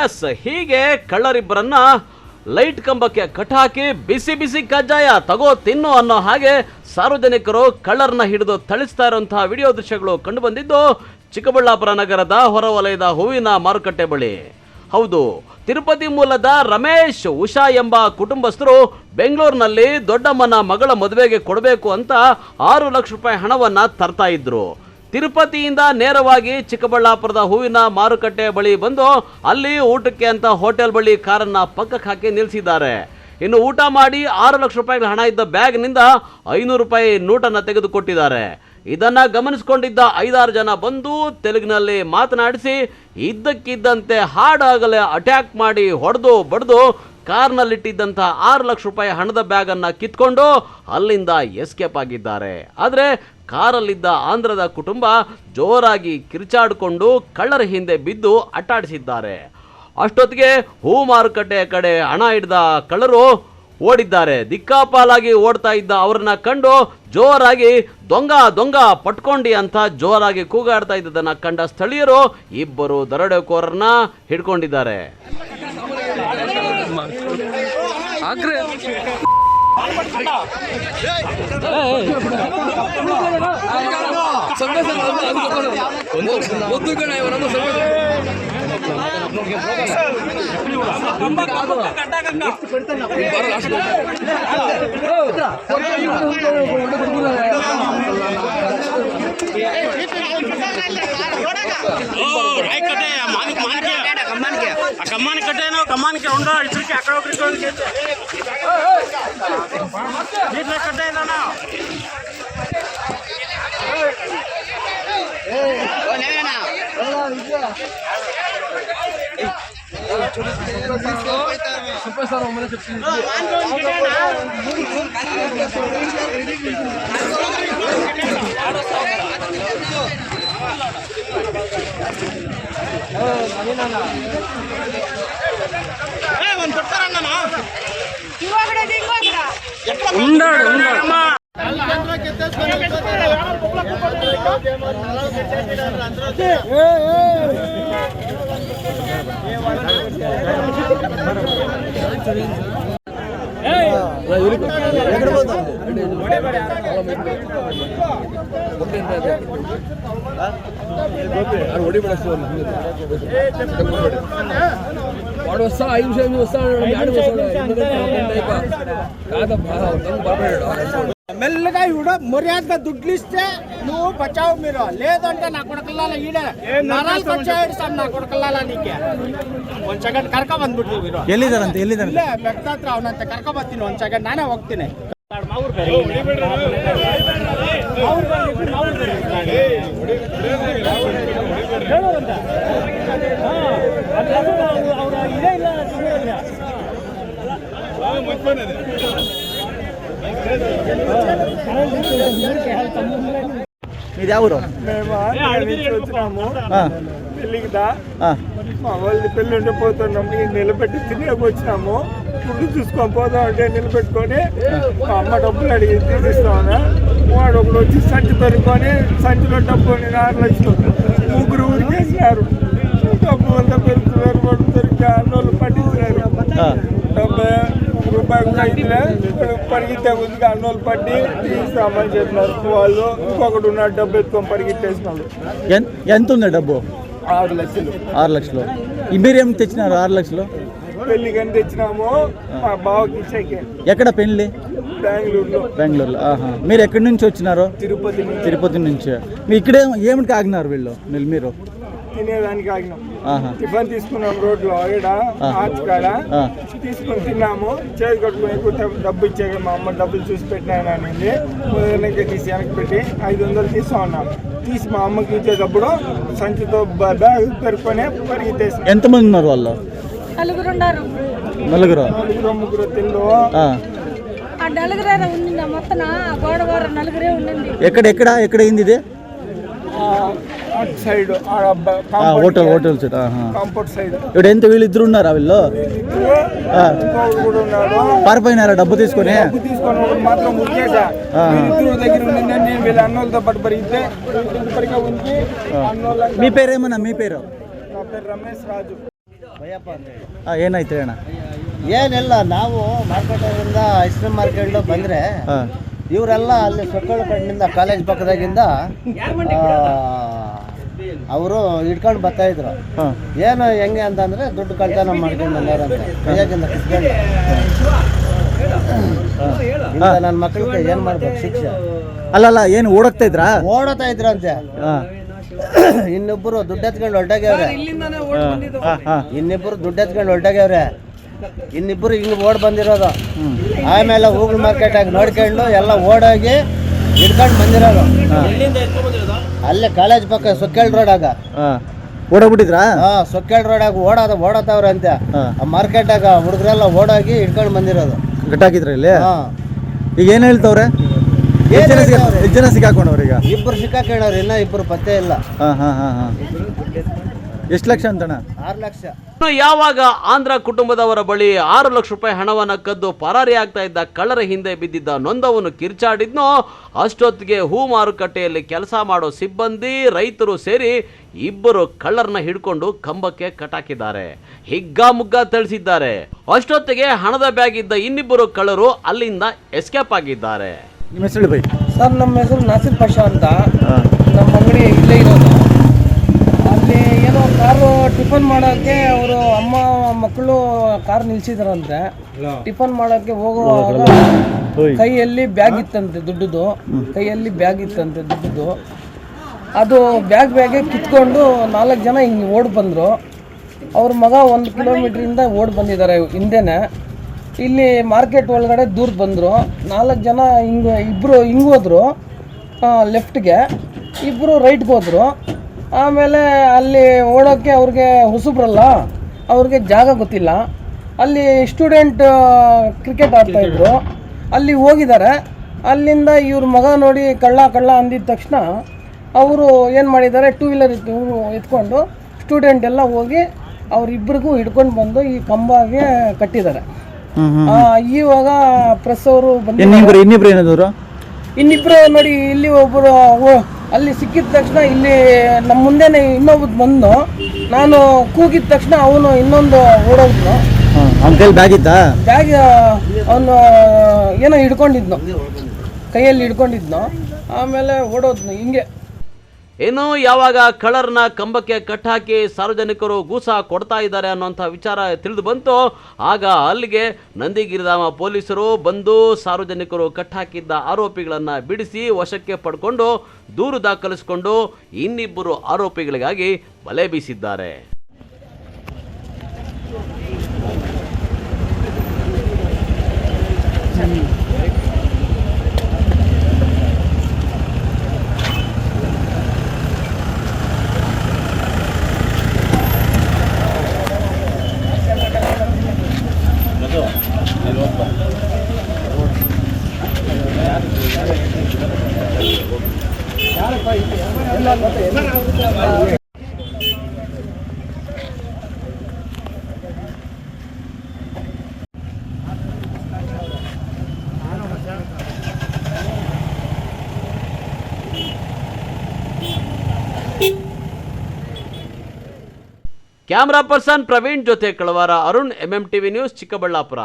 S, ಹೀಗೆ ಕಳ್ಳರಿಬ್ಬರನ್ನ light ಕಂಬಕ್ಕೆ cut ಹಾಕಿ ಬಿಸಿ ಬಿಸಿ ಕಜ್ಜಾಯ ತಗೋ ತಿನ್ನು ಅನ್ನೋ ಹಾಗೆ ಸಾರ್ವಜನಿಕರು ಕಳ್ಳರನ್ನ ಹಿಡಿದು ಥಳಿಸ್ತಾ ಇರುವಂತಹ ವಿಡಿಯೋ ದೃಶ್ಯಗಳು ಕಂಡು ಬಂದಿದ್ದು ಚಿಕ್ಕಬಳ್ಳಾಪುರ ನಗರದ ಹೊರವಲಯದ ಹೂವಿನ ಮಾರುಕಟ್ಟೆ ಬಳಿ. ಹೌದು, ತಿರುಪತಿ ಮೂಲದ ರಮೇಶ್, ಉಷಾ ಎಂಬ ಕುಟುಂಬಸ್ಥರು ಬೆಂಗಳೂರಿನಲ್ಲಿ ದೊಡ್ಡಮ್ಮನ ಮಗಳ ಮದುವೆಗೆ ಕೊಡಬೇಕು ಅಂತ 6 ಲಕ್ಷ ರೂಪಾಯಿ ಹಣವನ್ನ ತರ್ತಾ ಇದ್ರು. ತಿರುಪತಿಯಿಂದ ನೇರವಾಗಿ ಚಿಕ್ಕಬಳ್ಳಾಪುರದ ಹೂವಿನ ಮಾರುಕಟ್ಟೆ ಬಳಿ ಬಂದು ಅಲ್ಲಿ ಊಟಕ್ಕೆ ಅಂತ ಹೋಟೆಲ್ ಬಳಿ ಕಾರನ್ನ ಪಕ್ಕಕ್ಕೆ ಹಾಕಿ ನಿಲ್ಲಿಸಿದ್ದಾರೆ. ಇನ್ನು ಊಟ ಮಾಡಿ 6 ಲಕ್ಷ ರೂಪಾಯಿಗಳ ಹಣ ಇದ್ದ ಬ್ಯಾಗ್ನಿಂದ 500 ರೂಪಾಯಿ ನೋಟನ್ನು ತೆಗೆದುಕೊಟ್ಟಿದ್ದಾರೆ. ಇದನ್ನ ಗಮನಿಸಿಕೊಂಡಿದ್ದ 5-6 ಜನ ಬಂದು ತೆಲುಗಿನಲ್ಲಿ ಮಾತನಾಡಿಸಿ ಇದ್ದಕ್ಕಿದ್ದಂತೆ ಹಾಡಾಗಲೇ ಅಟ್ಯಾಕ್ ಮಾಡಿ ಹೊಡೆದು ಬಡ್ದು ಕಾರ್ನಲ್ಲಿಟ್ಟಿದ್ದಂಥ 6 ಲಕ್ಷ ರೂಪಾಯಿ ಹಣದ ಬ್ಯಾಗ್ ಅನ್ನ ಕಿತ್ಕೊಂಡು ಅಲ್ಲಿಂದ ಎಸ್ಕೇಪ್ ಆಗಿದ್ದಾರೆ. ಆದರೆ ಕಾರಲ್ಲಿದ್ದ ಆಂಧ್ರದ ಕುಟುಂಬ ಜೋರಾಗಿ ಕಿರ್ಚಾಡಿಕೊಂಡು ಕಳ್ಳರ ಹಿಂದೆ ಬಿದ್ದು ಅಟ್ಟಾಡಿಸಿದ್ದಾರೆ. ಅಷ್ಟೊತ್ತಿಗೆ ಹೂ ಮಾರುಕಟ್ಟೆಯ ಕಡೆ ಹಣ ಹಿಡಿದ ಕಳ್ಳರು ಓಡಿದ್ದಾರೆ. ದಿಕ್ಕಾಪಾಲಾಗಿ ಓಡ್ತಾ ಇದ್ದ ಅವ್ರನ್ನ ಕಂಡು ಜೋರಾಗಿ ದೊಂಗ ದೊಂಗ ಪಟ್ಕೊಂಡಿ ಅಂತ ಜೋರಾಗಿ ಕೂಗಾಡ್ತಾ ಇದ್ದದನ್ನ ಕಂಡ ಸ್ಥಳೀಯರು 2 ದರೋಡೆಕೋರರನ್ನ ಹಿಡ್ಕೊಂಡಿದ್ದಾರೆ. కమ్మాని కట్టేనో కమ్మానికి ఉండో ఇటుకి అక్కడ ఒకరికి నీటిలో కట్టేనా వాడు వస్తా 5 నిమిషాలు వస్తాడు మెల్లగా ఇవిడ మర్యాదగా దుడ్లు ఇస్తే నువ్వు బచావు మీరు, లేదంటే నా కొడకల్లాల ఈడ నరాలు వచ్చాడు నా కొడకల్లాల నీకే ಒಂದ್ ಸೆಕೆಂಡ್ ಕರ್ಕ ಬಂದ್ಬಿಟ್ಟು ಇವರು ಎಲ್ಲಿದಾರಂತೆ ಇಲ್ಲೇ ಬೆಟ್ಟ ಹತ್ರ ಅವನಂತೆ ಕರ್ಕ ಬರ್ತೀನಿ ಒಂದ್ ಸೆಕೆಂಡ್ ನಾನೇ ಹೋಗ್ತೀನಿ. ఇది ఎవరు? వచ్చినాము పెళ్ళికి మా వాళ్ళది పెళ్ళి ఉంటే పోతున్నాము, నిలబెట్టి తినేకి వచ్చినాము. ఫుడ్ చూసుకొని పోదాం అంటే నిలబెట్టుకొని మా అమ్మ డబ్బులు అడిగి తీసిస్తామన్నా. వాడు ఒకడు వచ్చి సంచి పెరుకొని సంచిలో డబ్బు 6 లక్షలు 3 ఊరికేసినారు. డబ్బు అంతా పెరుగుతున్నారు, వాడు పెరిగి అన్నోళ్ళు పట్టించినారు. 70 రూపాయలు కూడా ఇదిలే పరిగెత్తే ఉంది అన్నోళ్ళు పట్టి తీస్తామని చెప్పినారు వాళ్ళు. ఇంకొకటి ఉన్నాడు డబ్బు ఎత్తుకొని పరిగెత్తేసినాడు. ఎంత ఉంది డబ్బు? 6 లక్షలు. 6 లక్షలు మీరేం తెచ్చినారు? 6 లక్షలు పెళ్లికి అని తెచ్చినాము మా బావకి ఇచ్చాకే. ఎక్కడ పెళ్లి? బెంగళూరులో. మీరు ఎక్కడి నుంచి వచ్చినారు? తిరుపతి నుంచి. మీ ఇక్కడే ఏమిటి ఆగినారు వీళ్ళు? మీరు తినేదానికి ఆగినాం. టిఫిన్ తీసుకున్నాం రోడ్లో ఆర్చ్ కాడ తీసుకొని తిన్నాము. చేతి కట్టుకుని డబ్బు ఇచ్చాక మా అమ్మ డబ్బులు చూసి పెట్టినాయనండి. మొదలకి తీసి వెనక్కి పెట్టి 500 తీస్తా ఉన్నాం. తీసి మా అమ్మకి ఇచ్చేటప్పుడు సంచితో బ్యాగ్ పెరుకొని పరిగెత్తేసి. ఎంతమంది ఉన్నారు వాళ్ళు? 4 ముగ్గురు తిండు. ఎక్కడ అయింది ఇది? Side hotel side compound side. ఇప్పుడు ఎంత వీళ్ళిద్దరు ఉన్నారా? వీళ్ళు పారిపోయినారా డబ్బు తీసుకొని? మాత్రం దగ్గర నేను వీళ్ళ అన్నోళ్ళతో పాటు పరిగితే మీ పేరేమన్నా? మీ పేరు? నా పేరు రమేష్ రాజు. ಭಯಪ್ಪ ಅಂತ ಹೇಳಿ. ಏನಾಯ್ತು ಅಣ್ಣ? ಏನಿಲ್ಲ, ನಾವು ಮಾರ್ಕೆಟಿಂದ ಐಸ್ ಕ್ರೀಮ್ ಮಾರ್ಕೆಟ್ ಬಂದರೆ ಹಾಂ ಇವರೆಲ್ಲ ಅಲ್ಲಿ ಸೊಕ್ಕಳ ಕಣ್ಣಿಂದ ಕಾಲೇಜ್ ಪಕ್ಕದಾಗಿಂದ ಅವರು ಹಿಡ್ಕೊಂಡು ಬರ್ತಾಯಿದ್ರು. ಹಾಂ ಏನು ಹೆಂಗೆ ಅಂತಂದರೆ ದುಡ್ಡು ಕಳ್ತನ ಮಾಡ್ಕೊಂಡು ಬಂದವ್ರಂತೆ ಕೈಯಾಗಿಂದ ಕಿತ್ಕೊಂಡು. ನನ್ನ ಮಕ್ಕಳಿಗೆ ಏನು ಮಾಡ್ಬೇಕು ಶಿಕ್ಷೆ? ಅಲ್ಲಲ್ಲ ಏನು ಓಡೋಗ್ತಾ ಇದ್ರಾ? ಓಡತಾ ಇದ್ರಂತೆ. ಹಾಂ ಇನ್ನಿಬ್ಬರು ದುಡ್ಡು ಎತ್ಕೊಂಡು ಹೊರಟಾಗ್ಯವ್ರೆ. ಹಾಂ ಇನ್ನಿಬ್ಬರು ದುಡ್ಡು ಎತ್ಕೊಂಡು ಹೊರಟಾಗ್ಯವ್ರೆ. ಇನ್ನಿಬ್ಬರು ಹಿಂಗೆ ಓಡ್ ಬಂದಿರೋದು. ಆಮೇಲೆ ಹೂಗಳು ಮಾರ್ಕೆಟಾಗಿ ನೋಡ್ಕೊಂಡು ಎಲ್ಲ ಓಡೋಗಿ ಹಿಡ್ಕೊಂಡು ಬಂದಿರೋದು. ಅಲ್ಲೇ ಕಾಲೇಜ್ ಪಕ್ಕ ಸೊಕ್ಕೇಳ್ ರೋಡಾಗ. ಹಾಂ ಓಡೋಗ್ಬಿಟ್ಟಿದ್ರಾ? ಸೊಕ್ಕೇಳ್ ರೋಡಾಗ ಓಡತಾವ್ರಂತೆ. ಆ ಮಾರ್ಕೆಟಾಗ ಹುಡುಗರೆಲ್ಲ ಓಡೋಗಿ ಹಿಡ್ಕೊಂಡು ಬಂದಿರೋದು. ಗಟ್ಟಾಕಿದ್ರ ಇಲ್ಲಿ? ಈಗ ಏನು ಹೇಳ್ತವ್ರೆ? ಎಷ್ಟು ಜನ ಸಿಕ್ಕಾಕೊಂಡವ್ರು ಈಗ? ಇಬ್ಬರು ಸಿಕ್ಕಾಕೊಂಡವ್ರು, ಇನ್ನೂ ಇಬ್ಬರು ಪತ್ತೆ ಇಲ್ಲ. ಹಾಂ ಹಾಂ ಹಾಂ ಹಾಂ ಎಷ್ಟು ಲಕ್ಷ ಅಂತಣ್ಣ? 6 ಲಕ್ಷ. ಯಾವಾಗ ಆಂಧ್ರ ಕುಟುಂಬದವರ ಬಳಿ 6 ಲಕ್ಷ ರೂಪಾಯಿ ಹಣವನ್ನು ಕದ್ದು ಪರಾರಿ ಆಗ್ತಾ ಇದ್ದ ಕಳ್ಳರ ಹಿಂದೆ ಬಿದ್ದಿದ್ದ ನೊಂದವನು ಕಿರ್ಚಾಡಿದ್ನೋ ಅಷ್ಟೊತ್ತಿಗೆ ಹೂ ಮಾರುಕಟ್ಟೆಯಲ್ಲಿ ಕೆಲಸ ಮಾಡೋ ಸಿಬ್ಬಂದಿ ರೈತರು ಸೇರಿ ಇಬ್ಬರು ಕಳ್ಳರನ್ನ ಹಿಡ್ಕೊಂಡು ಕಂಬಕ್ಕೆ ಕಟ್ಟಾಕಿದ್ದಾರೆ. ಹಿಗ್ಗಾಮುಗ್ಗಾ ಥಳಿಸಿದ್ದಾರೆ. ಅಷ್ಟೊತ್ತಿಗೆ ಹಣದ ಬ್ಯಾಗ್ ಇದ್ದ ಇನ್ನಿಬ್ಬರು ಕಳ್ಳರು ಅಲ್ಲಿಂದ ಎಸ್ಕೇಪ್ ಆಗಿದ್ದಾರೆ. ನಿಮ್ಮ ಹೆಸರು ಬೈ? ಸರ್, ನಮ್ಮ ಹೆಸರು ನಾಸಿರ್ ಪಾಷಾ ಅಂತ. ನಮ್ಮ ಅಂಗಡಿ ಇಲ್ಲೇ ಇರೋದು. ಅಲ್ಲಿ ಏನೋ ಕಾರು ಟಿಫನ್ ಮಾಡೋಕ್ಕೆ ಅವರು ಅಮ್ಮ ಮಕ್ಕಳು ಕಾರ್ ನಿಲ್ಸಿದಾರಂತೆ. ಟಿಫನ್ ಮಾಡೋಕ್ಕೆ ಹೋಗುವಾಗ ಕೈಯಲ್ಲಿ ಬ್ಯಾಗ್ ಇತ್ತಂತೆ ದುಡ್ಡುದು. ಕೈಯಲ್ಲಿ ಬ್ಯಾಗ್ ಇತ್ತಂತೆ ದುಡ್ಡುದು. ಅದು ಬ್ಯಾಗೆ ಕಿತ್ಕೊಂಡು 4 ಜನ ಹಿಂಗೆ ಓಡಿ ಬಂದರು. ಅವ್ರ ಮಗ 1 ಕಿಲೋಮೀಟ್ರಿಂದ ಓಡಿ ಬಂದಿದ್ದಾರೆ ಹಿಂದೆನೇ. ಇಲ್ಲಿ ಮಾರ್ಕೆಟ್ ಒಳಗಡೆ ದೂರ ಬಂದರು. 4 ಜನ ಇಬ್ಬರು ಹಿಂಗೆ ಹೋದರು ಲೆಫ್ಟ್ಗೆ, ಇಬ್ಬರು ರೈಟ್ಗೆ ಹೋದರು. ಆಮೇಲೆ ಅಲ್ಲಿ ಓಡೋಕ್ಕೆ ಅವ್ರಿಗೆ ಹೊಸಬ್ರಲ್ಲ, ಅವ್ರಿಗೆ ಜಾಗ ಗೊತ್ತಿಲ್ಲ. ಅಲ್ಲಿ ಸ್ಟೂಡೆಂಟ್ ಕ್ರಿಕೆಟ್ ಆಡ್ತಾಯಿದ್ರು, ಅಲ್ಲಿ ಹೋಗಿದ್ದಾರೆ. ಅಲ್ಲಿಂದ ಇವ್ರ ಮಗ ನೋಡಿ ಕಳ್ಳ ಅಂದಿದ ತಕ್ಷಣ ಅವರು ಏನು ಮಾಡಿದ್ದಾರೆ, 2 ವೀಲರ್ ಎತ್ಕೊಂಡು ಸ್ಟೂಡೆಂಟ್ ಎಲ್ಲ ಹೋಗಿ ಅವರಿಬ್ಬರಿಗೂ ಹಿಡ್ಕೊಂಡು ಬಂದು ಈ ಕಂಬಗೆ ಕಟ್ಟಿದ್ದಾರೆ. ಇವಾಗ ಪ್ರೆಸ್ ಅವರು ಇನ್ನಿಬ್ರು ಏನಾದ್ರು? ಇನ್ನಿಬ್ರು ನೋಡಿ, ಇಲ್ಲಿ ಒಬ್ಬರು ಅಲ್ಲಿ ಸಿಕ್ಕಿದ ತಕ್ಷಣ ಇಲ್ಲಿ ನಮ್ಮ ಮುಂದೆನೆ ಇನ್ನೊಬ್ಬ ಬಂದು, ನಾನು ಕೂಗಿದ ತಕ್ಷಣ ಅವನು ಇನ್ನೊಂದು ಓಡೋದ್ನು. ಅವನ ಕೈಯಲ್ಲಿ ಬ್ಯಾಗ್ ಇತ್ತಾ? ಬ್ಯಾಗ್ ಅವನು ಏನೋ ಹಿಡ್ಕೊಂಡಿದ್ನು, ಕೈಯಲ್ಲಿ ಹಿಡ್ಕೊಂಡಿದ್ನು. ಆಮೇಲೆ ಓಡೋದ್ನು ಹಿಂಗೆ. ಇನ್ನು ಯಾವಾಗ ಕಳ್ಳರನ್ನ ಕಂಬಕ್ಕೆ ಕಟ್ಟಾಕಿ ಸಾರ್ವಜನಿಕರು ಗೂಸ ಕೊಡ್ತಾ ಇದ್ದಾರೆ ಅನ್ನೋಂಥ ವಿಚಾರ ತಿಳಿದು ಬಂತು, ಆಗ ಅಲ್ಲಿಗೆ ನಂದಿಗಿರಿಧಾಮ ಪೊಲೀಸರು ಬಂದು ಸಾರ್ವಜನಿಕರು ಕಟ್ಟಾಕಿದ್ದ ಆರೋಪಿಗಳನ್ನು ಬಿಡಿಸಿ ವಶಕ್ಕೆ ಪಡ್ಕೊಂಡು ದೂರು ದಾಖಲಿಸಿಕೊಂಡು ಇನ್ನಿಬ್ಬರು ಆರೋಪಿಗಳಿಗಾಗಿ ಬಲೆ ಬೀಸಿದ್ದಾರೆ. ಕ್ಯಾಮರಾ ಪರ್ಸನ್ ಪ್ರವೀಣ್ ಜೊತೆ ಕಳವಾರ ಅರುಣ್, MMTV ನ್ಯೂಸ್, ಚಿಕ್ಕಬಳ್ಳಾಪುರ.